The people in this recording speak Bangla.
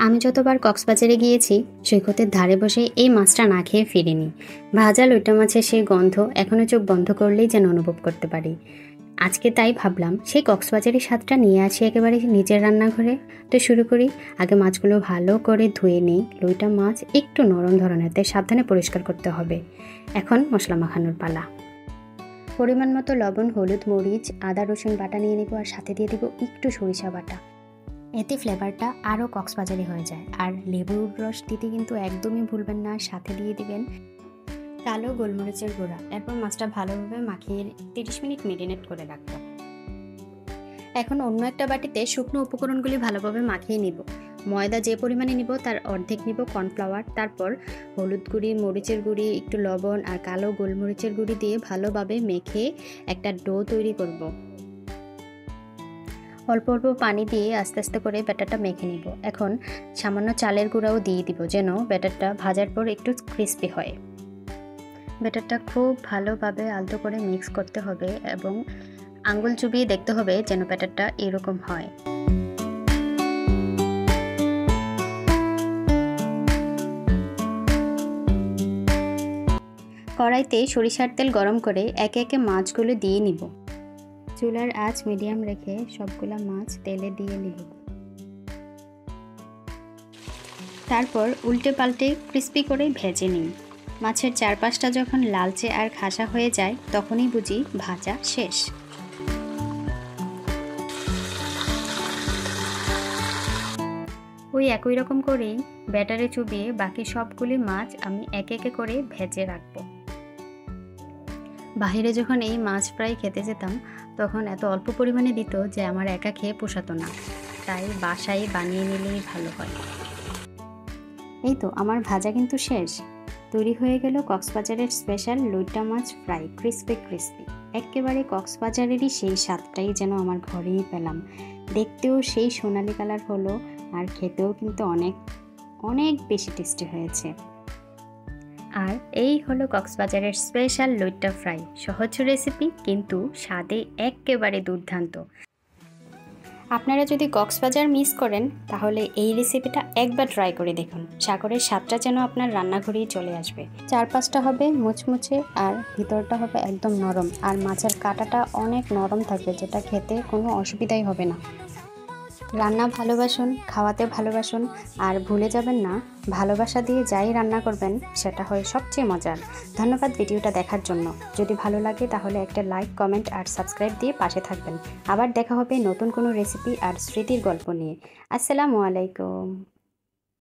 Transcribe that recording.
আমি যতবার কক্সবাজারে গিয়েছি সৈকতের ধারে বসে এই মাছটা না খেয়ে ফিরিনি। ভাজা লইটা মাছের সেই গন্ধ এখনও চোখ বন্ধ করলেই যেন অনুভব করতে পারি। আজকে তাই ভাবলাম সেই কক্সবাজারের স্বাদটা নিয়ে আসি একেবারে নিজের রান্নাঘরে। তো শুরু করি। আগে মাছগুলো ভালো করে ধুয়ে নিই। লইটা মাছ একটু নরম ধরনের, তাই সাবধানে পরিষ্কার করতে হবে। এখন মশলা মাখানোর পালা। পরিমাণ মতো লবণ, হলুদ, মরিচ, আদা রসুন বাটা নিয়ে নেব, আর সাথে দিয়ে দেবো একটু সরিষা বাটা। এতে ফ্লেভারটা আরও কক্সবাজারি হয়ে যায়। আর লেবুর রস দিতে কিন্তু একদমই ভুলবেন না। সাথে দিয়ে দিবেন কালো গোলমরিচের গুঁড়া। এরপর মাছটা ভালোভাবে মাখিয়ে 30 মিনিট মেরিনেট করে রাখবো। এখন অন্য একটা বাটিতে শুকনো উপকরণগুলি ভালোভাবে মাখিয়ে নিব। ময়দা যে পরিমাণে নিব তার অর্ধেক নিব কর্নফ্লাওয়ার। তারপর হলুদ গুঁড়ি, মরিচের গুঁড়ি, একটু লবণ আর কালো গোলমরিচের গুঁড়ি দিয়ে ভালোভাবে মেখে একটা ডো তৈরি করব। অল্প অল্প পানি দিয়ে আস্তে আস্তে করে ব্যাটারটা মেখে নিব। এখন সামান্য চালের গুঁড়াও দিয়ে দিব, যেন ব্যাটারটা ভাজার পর একটু ক্রিস্পি হয়। ব্যাটারটা খুব ভালোভাবে আলতো করে মিক্স করতে হবে এবং আঙ্গুল চুবিয়ে দেখতে হবে যেন ব্যাটারটা এরকম হয়। কড়াইতে সরিষার তেল গরম করে একে একে মাছগুলো দিয়ে নিব। চুলার আঁচ মিডিয়াম রেখে সবগুলা মাছ তেলে দিয়ে নিব। তারপর উল্টে পাল্টে ক্রিস্পি করে ভেজে নিই। মাছের চারপাশটা যখন লালচে আর খাসা হয়ে যায় তখনই বুঝি ভাজা শেষ। ওই একই রকম করেই ব্যাটারে চুবিয়ে বাকি সবগুলি মাছ আমি একে একে করে ভেজে রাখবো। বাইরে যখন এই মাছ ফ্রাই খেতে যেতাম তখন এত অল্প পরিমাণে দিত যে আমার একা খেয়ে পোষাতো না, তাই বাসায় বানিয়ে নিলেই ভালো হয়। এই তো আমার ভাজা কিন্তু শেষ। তৈরি হয়ে গেল কক্সবাজারের স্পেশাল লইটা মাছ ফ্রাই, ক্রিস্পি ক্রিস্পি। একেবারে কক্সবাজারেরই সেই স্বাদটাই যেন আমার ঘরেই পেলাম। দেখতেও সেই সোনালি কালার হলো, আর খেতেও কিন্তু অনেক অনেক বেশি টেস্টি হয়েছে। আর এই হলো কক্সবাজারের স্পেশাল লইট্টা ফ্রাই। সহজ রেসিপি কিন্তু স্বাদে একেবারে দুর্দান্ত। আপনারা যদি কক্সবাজার মিস করেন তাহলে এই রেসিপিটা একবার ট্রাই করে দেখুন। সাগরের স্বাদটা যেন আপনার রান্নাঘরেই চলে আসবে। চারপাশটা হবে মুচমুচে আর ভিতরটা হবে একদম নরম, আর মাছের কাঁটাটা অনেক নরম থাকবে, যেটা খেতে কোনো অসুবিধাই হবে না। রান্না ভালোবাসুন, খাওয়াতে ভালোবাসুন, আর ভুলে যাবেন না ভালোবাসা দিয়ে যাই রান্না করবেন সেটা হয় সবচেয়ে মজার। ধন্যবাদ ভিডিওটা দেখার জন্য। যদি ভালো লাগে তাহলে একটা লাইক, কমেন্ট আর সাবস্ক্রাইব দিয়ে পাশে থাকবেন। আবার দেখা হবে নতুন কোনো রেসিপি আর স্মৃতির গল্প নিয়ে। আসসালামু আলাইকুম।